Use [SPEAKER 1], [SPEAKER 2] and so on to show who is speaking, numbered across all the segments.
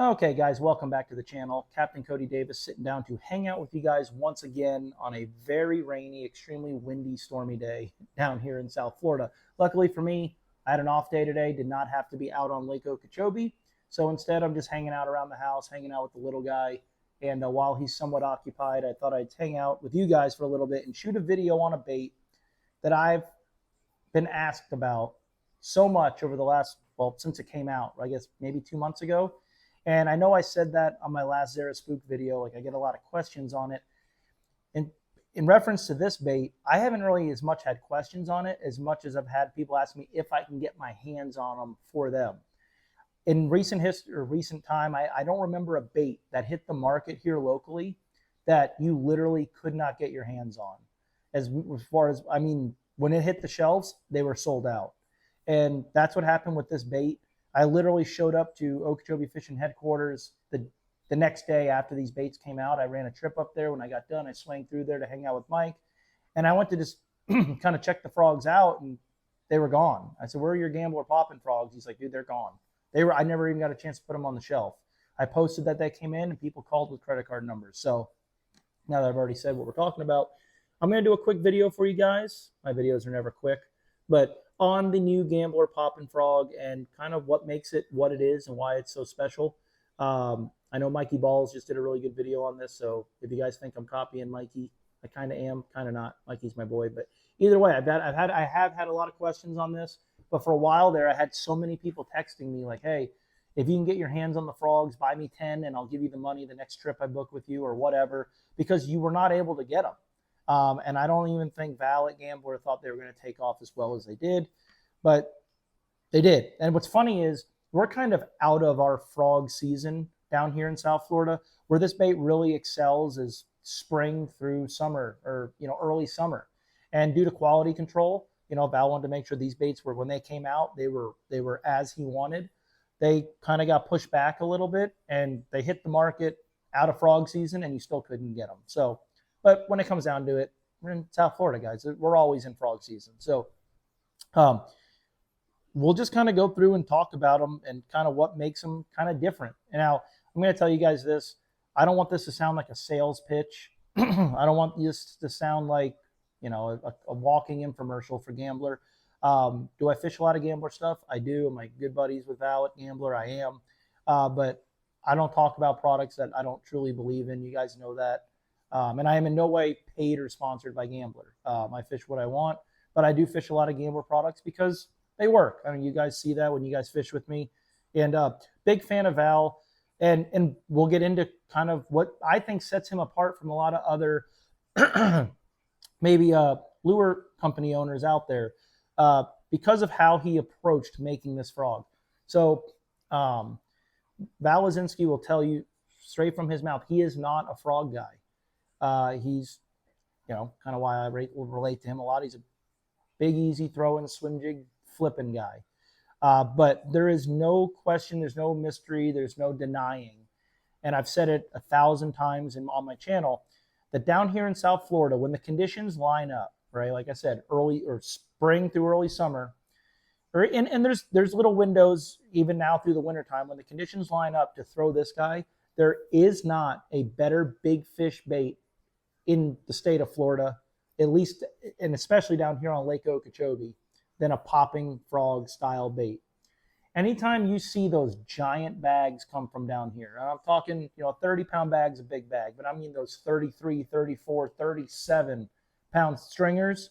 [SPEAKER 1] Okay, guys, welcome back to the channel. Captain Cody Davis sitting down to hang out with you guys once again on a very rainy, extremely windy, stormy day down here in South Florida. Luckily for me, I had an off day today, did not have to be out on Lake Okeechobee. So instead, I'm just hanging out around the house, hanging out with the little guy. And while he's somewhat occupied, I thought I'd hang out with you guys for a little bit and shoot a video on a bait that I've been asked about so much over the last, well, since it came out, I guess maybe 2 months ago. And I know I said that on my last Zara Spook video, like I get a lot of questions on it. And in reference to this bait, I haven't really as much had questions on it as much as I've had people ask me if I can get my hands on them for them. In recent history or recent time, I don't remember a bait that hit the market here locally that you literally could not get your hands on. As far as, I mean, when it hit the shelves, they were sold out. And that's what happened with this bait. I literally showed up to Okeechobee Fishing Headquarters the next day after these baits came out. I ran a trip up there. When I got done, I swang through there to hang out with Mike. And I went to just kind of check the frogs out, and they were gone. I said, "Where are your Gambler popping frogs?" He's like, "Dude, they're gone." I never even got a chance to put them on the shelf. I posted that they came in, and people called with credit card numbers. So now that I've already said what we're talking about, I'm going to do a quick video for you guys. My videos are never quick, but on the new Gambler Poppin' Frog and kind of what makes it what it is and why it's so special. I know Mikey Balls just did a really good video on this, so if you guys think I'm copying Mikey, I kind of am, kind of not. Mikey's my boy, but either way, I have had a lot of questions on this. But for a while there, I had so many people texting me like, "Hey, if you can get your hands on the frogs, buy me 10 and I'll give you the money the next trip I book with you," or whatever, because you were not able to get them. And I don't even think Val at Gambler thought they were going to take off as well as they did, but they did. And what's funny is we're kind of out of our frog season down here in South Florida. Where this bait really excels is spring through summer, or early summer. And due to quality control, Val wanted to make sure these baits were, when they came out, they were as he wanted. They kind of got pushed back a little bit, and they hit the market out of frog season, and you still couldn't get them. So, but when it comes down to it, we're in South Florida, guys. We're always in frog season. So, um, we'll just kind of go through and talk about them and kind of what makes them kind of different. And now I'm going to tell you guys this. I don't want this to sound like a sales pitch. I don't want this to sound like, a walking infomercial for Gambler. Do I fish a lot of Gambler stuff? I do. I'm like good buddies with Val at Gambler. I am. But I don't talk about products that I don't truly believe in. You guys know that. And I am in no way paid or sponsored by Gambler. I fish what I want, but I do fish a lot of Gambler products because they work. I mean, you guys see that when you guys fish with me. And big fan of Val. And we'll get into kind of what I think sets him apart from a lot of other maybe lure company owners out there, because of how he approached making this frog. So um, Val Lazinski will tell you straight from his mouth, he is not a frog guy. He's, kind of why I relate to him a lot. He's a big, easy throwing, swim jig flipping guy. But there is no question, there's no mystery, there's no denying. And I've said it 1,000 times on my channel that down here in South Florida, when the conditions line up, right, like I said, early or spring through early summer, and there's little windows even now through the wintertime when the conditions line up to throw this guy, there is not a better big fish bait in the state of Florida, at least, and especially down here on Lake Okeechobee, than a popping frog style bait. Anytime you see those giant bags come from down here, and I'm talking, 30-pound bag's a big bag, but I mean those 33, 34, 37-pound stringers,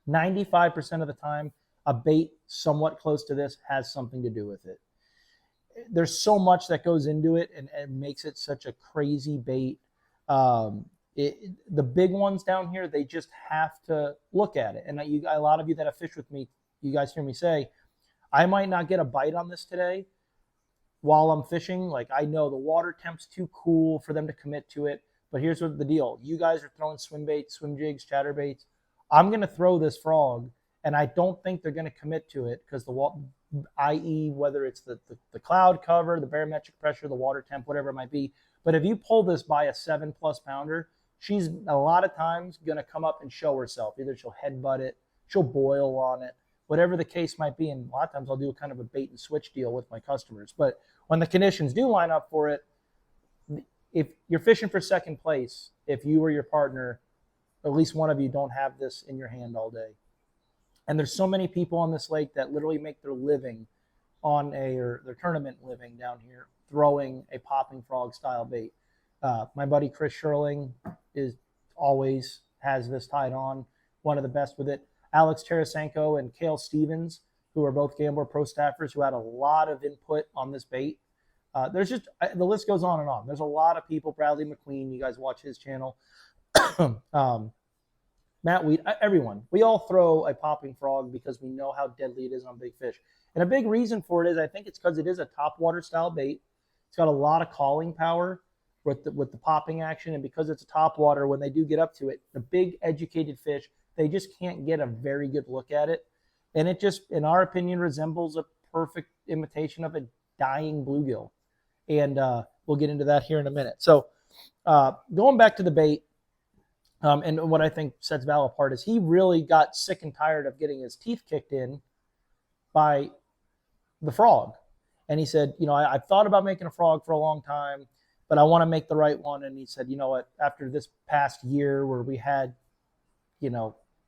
[SPEAKER 1] 95% of the time, a bait somewhat close to this has something to do with it. There's so much that goes into it and makes it such a crazy bait. The big ones down here, they just have to look at it. And a lot of you that have fished with me, you guys hear me say, I might not get a bite on this today while I'm fishing. Like, I know the water temp's too cool for them to commit to it. But here's what the deal. You guys are throwing swim baits, swim jigs, chatterbaits. I'm going to throw this frog, and I don't think they're going to commit to it because i.e., whether it's the cloud cover, the barometric pressure, the water temp, whatever it might be. But if you pull this by a 7+ pounder, she's a lot of times going to come up and show herself. Either she'll headbutt it, she'll boil on it, whatever the case might be. And a lot of times I'll do kind of a bait and switch deal with my customers. But when the conditions do line up for it, if you're fishing for second place, if you or your partner, at least one of you, don't have this in your hand all day. And there's so many people on this lake that literally make their living or their tournament living down here throwing a popping frog style bait. My buddy Chris Sherling always has this tied on, one of the best with it. Alex Tarasenko and Cale Stevens, who are both Gambler Pro staffers, who had a lot of input on this bait. There's just, the list goes on and on. There's a lot of people. Bradley McQueen, you guys watch his channel. Matt Weed, everyone. We all throw a popping frog because we know how deadly it is on big fish. And a big reason for it is I think it's because it is a top water style bait. It's got a lot of calling power with the popping action. And because it's a top water, when they do get up to it, the big educated fish, they just can't get a very good look at it. And it just, in our opinion, resembles a perfect imitation of a dying bluegill. And we'll get into that here in a minute. So going back to the bait, and what I think sets Val apart is he really got sick and tired of getting his teeth kicked in by the frog. And he said, I've thought about making a frog for a long time, but I want to make the right one. And he said, you know what, after this past year where we had,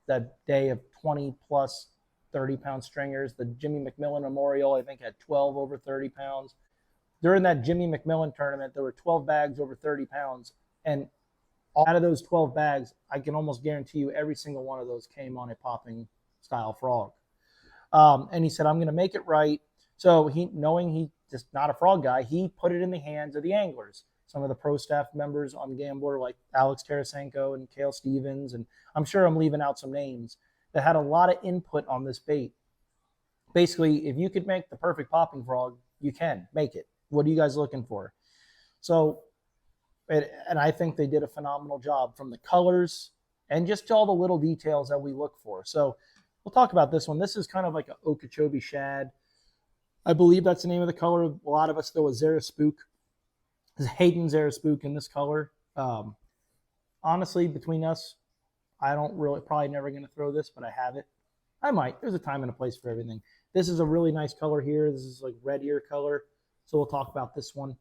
[SPEAKER 1] that day of 20 plus 30-pound stringers, the Jimmy McMillan Memorial, I think, had 12 over 30 pounds. During that Jimmy McMillan tournament, there were 12 bags over 30 pounds. And out of those 12 bags, I can almost guarantee you every single one of those came on a popping style frog. And he said, I'm going to make it right. So knowing he's just not a frog guy, he put it in the hands of the anglers. Some of the pro staff members on Gambler, like Alex Tarasenko and Cale Stevens, and I'm sure I'm leaving out some names, that had a lot of input on this bait. Basically, if you could make the perfect popping frog, you can make it. What are you guys looking for? So, and I think they did a phenomenal job, from the colors and just all the little details that we look for. So we'll talk about this one. This is kind of like an Okeechobee shad. I believe that's the name of the color. A lot of us throw a Zara Spook. There's Hayden Zara Spook in this color. Honestly, between us, I don't really, probably never going to throw this, but I have it. I might. There's a time and a place for everything. This is a really nice color here. This is like red ear color. So we'll talk about this one.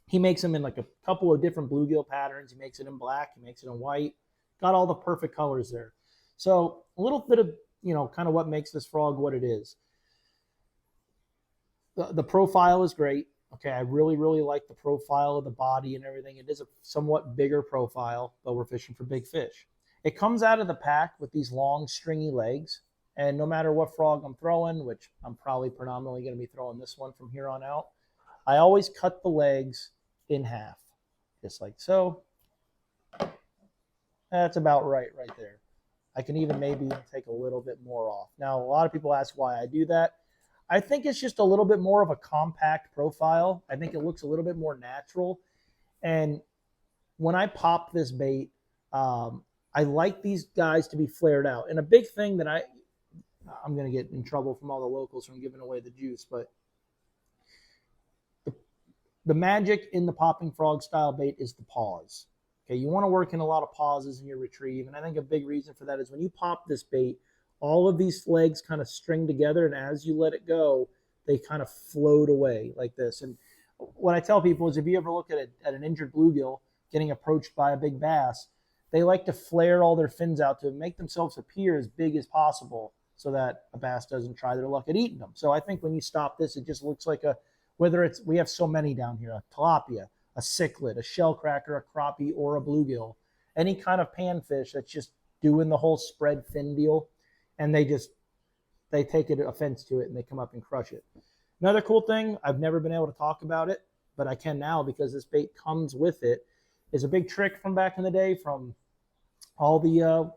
[SPEAKER 1] He makes them in like a couple of different bluegill patterns. He makes it in black. He makes it in white. Got all the perfect colors there. So a little bit of, kind of what makes this frog what it is. The profile is great. Okay, I really, really like the profile of the body and everything. It is a somewhat bigger profile, but we're fishing for big fish. It comes out of the pack with these long, stringy legs. And no matter what frog I'm throwing, which I'm probably predominantly going to be throwing this one from here on out, I always cut the legs in half, just like so. That's about right there. I can even maybe take a little bit more off. Now, a lot of people ask why I do that. I think it's just a little bit more of a compact profile. I think it looks a little bit more natural. And when I pop this bait, I like these guys to be flared out. And a big thing that I'm going to get in trouble from all the locals from giving away the juice, but the magic in the popping frog style bait is the pause. Okay, you want to work in a lot of pauses in your retrieve. And I think a big reason for that is when you pop this bait, all of these legs kind of string together, and as you let it go, they kind of float away like this. And what I tell people is if you ever look at an injured bluegill getting approached by a big bass, they like to flare all their fins out to make themselves appear as big as possible so that a bass doesn't try their luck at eating them. So I think when you stop this, it just looks like we have so many down here, a tilapia, a cichlid, a shellcracker, a crappie, or a bluegill, any kind of panfish that's just doing the whole spread fin deal. And they take offense to it and they come up and crush it. Another cool thing, I've never been able to talk about it, but I can now because this bait comes with it, is a big trick from back in the day from all the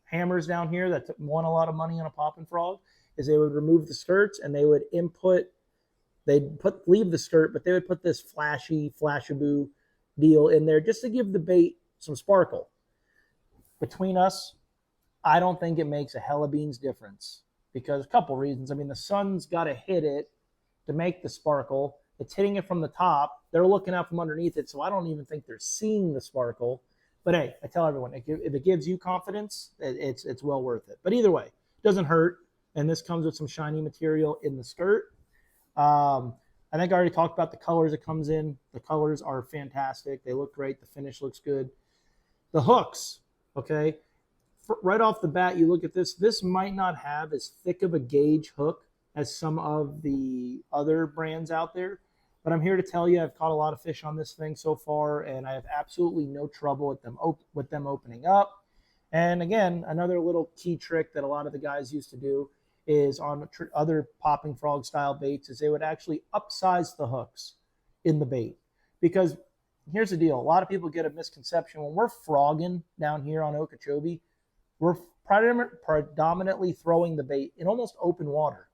[SPEAKER 1] hammers down here that won a lot of money on a popping frog, is they would remove the skirts and they would leave the skirt, but they would put this flashaboo deal in there just to give the bait some sparkle. Between us, I don't think it makes a hella beans difference because a couple reasons. I mean, the sun's got to hit it to make the sparkle. It's hitting it from the top. They're looking out from underneath it, so I don't even think they're seeing the sparkle. But hey, I tell everyone, if it gives you confidence, it's well worth it. But either way, it doesn't hurt. and this comes with some shiny material in the skirt. I think I already talked about the colors it comes in. The colors are fantastic. They look great. The finish looks good. The hooks, okay? Right off the bat, you look at this. This might not have as thick of a gauge hook as some of the other brands out there, but I'm here to tell you I've caught a lot of fish on this thing so far, and I have absolutely no trouble with them opening up. And again, another little key trick that a lot of the guys used to do is on other popping frog style baits is they would actually upsize the hooks in the bait. Because here's the deal. A lot of people get a misconception. When we're frogging down here on Okeechobee, we're predominantly throwing the bait in almost open water.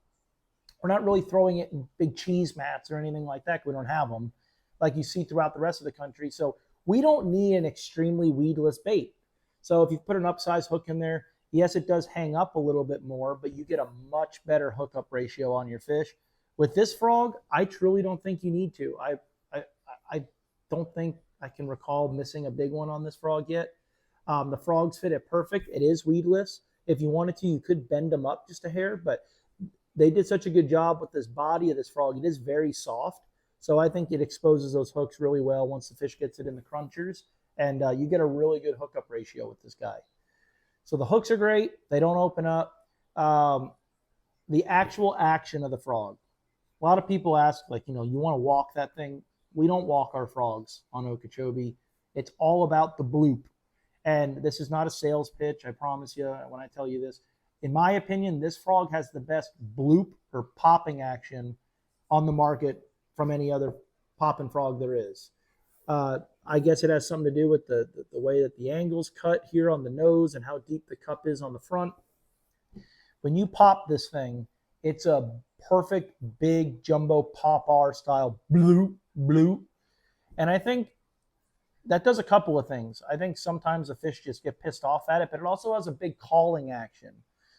[SPEAKER 1] We're not really throwing it in big cheese mats or anything like that. We don't have them like you see throughout the rest of the country. So we don't need an extremely weedless bait. So if you put an upsized hook in there, yes, it does hang up a little bit more, but you get a much better hookup ratio on your fish. With this frog, I truly don't think you need to. I don't think I can recall missing a big one on this frog yet. The frogs fit it perfect. It is weedless. If you wanted to, you could bend them up just a hair, but they did such a good job with this body of this frog. It is very soft, so I think it exposes those hooks really well once the fish gets it in the crunchers, and you get a really good hookup ratio with this guy. So the hooks are great. They don't open up. The actual action of the frog. A lot of people ask, like, you want to walk that thing. We don't walk our frogs on Okeechobee. It's all about the bloop. And this is not a sales pitch, I promise you, when I tell you this. In my opinion, this frog has the best bloop or popping action on the market from any other popping frog there is. I guess it has something to do with the way that the angle's cut here on the nose and how deep the cup is on the front. When you pop this thing, it's a perfect big jumbo pop-R style bloop, bloop. And I think that does a couple of things. I think sometimes the fish just get pissed off at it, but it also has a big calling action.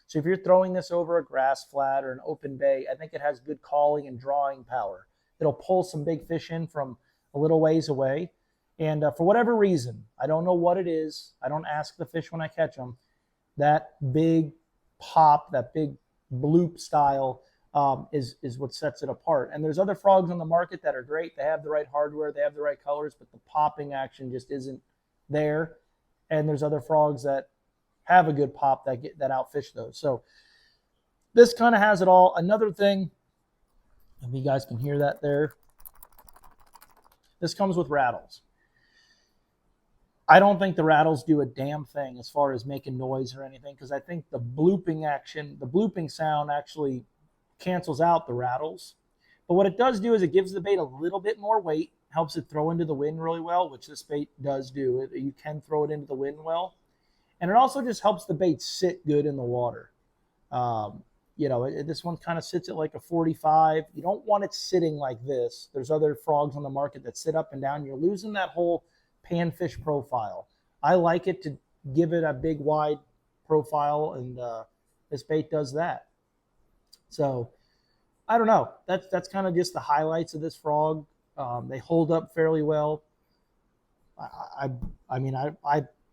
[SPEAKER 1] So if you're throwing this over a grass flat or an open bay, I think it has good calling and drawing power. It'll pull some big fish in from a little ways away. And for whatever reason, I don't know what it is. I don't ask the fish when I catch them. That big pop, that big bloop style is what sets it apart. And there's other frogs on the market that are great. They have the right hardware, they have the right colors, but the popping action just isn't there. And there's other frogs that have a good pop that outfish those. So this kind of has it all. Another thing, if you guys can hear that there, this comes with rattles. I don't think the rattles do a damn thing as far as making noise or anything, because I think the blooping action, the blooping sound actually cancels out the rattles. But what it does do is it gives the bait a little bit more weight, helps it throw into the wind really well, which this bait does do. You can throw it into the wind well. And it also just helps the bait sit good in the water. This one kind of sits at like a 45. You don't want it sitting like this. There's other frogs on the market that sit up and down. You're losing that whole panfish profile. I like it to give it a big wide profile, and this bait does that. So I don't know. That's kind of just the highlights of this frog. They hold up fairly well.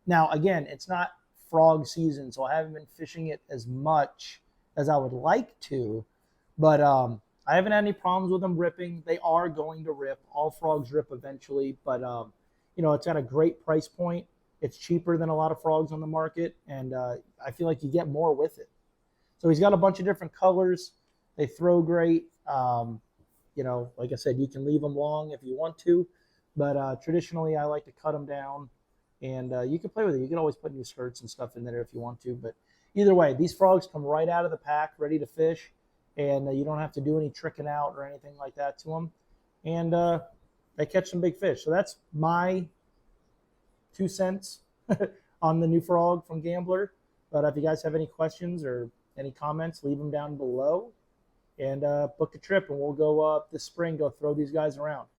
[SPEAKER 1] Now again, it's not frog season, so I haven't been fishing it as much as I would like to, but I haven't had any problems with them ripping. They are going to rip. All frogs rip eventually, but it's at a great price point. It's cheaper than a lot of frogs on the market, and I feel like you get more with it. So he's got a bunch of different colors. They throw great. Like I said, you can leave them long if you want to, but traditionally I like to cut them down, and you can play with it. You can always put new skirts and stuff in there if you want to, but either way, these frogs come right out of the pack ready to fish, and you don't have to do any tricking out or anything like that to them, and they catch some big fish. So that's my 2 cents on the new frog from Gambler. But if you guys have any questions or any comments, leave them down below, and book a trip, and we'll go this spring, go throw these guys around.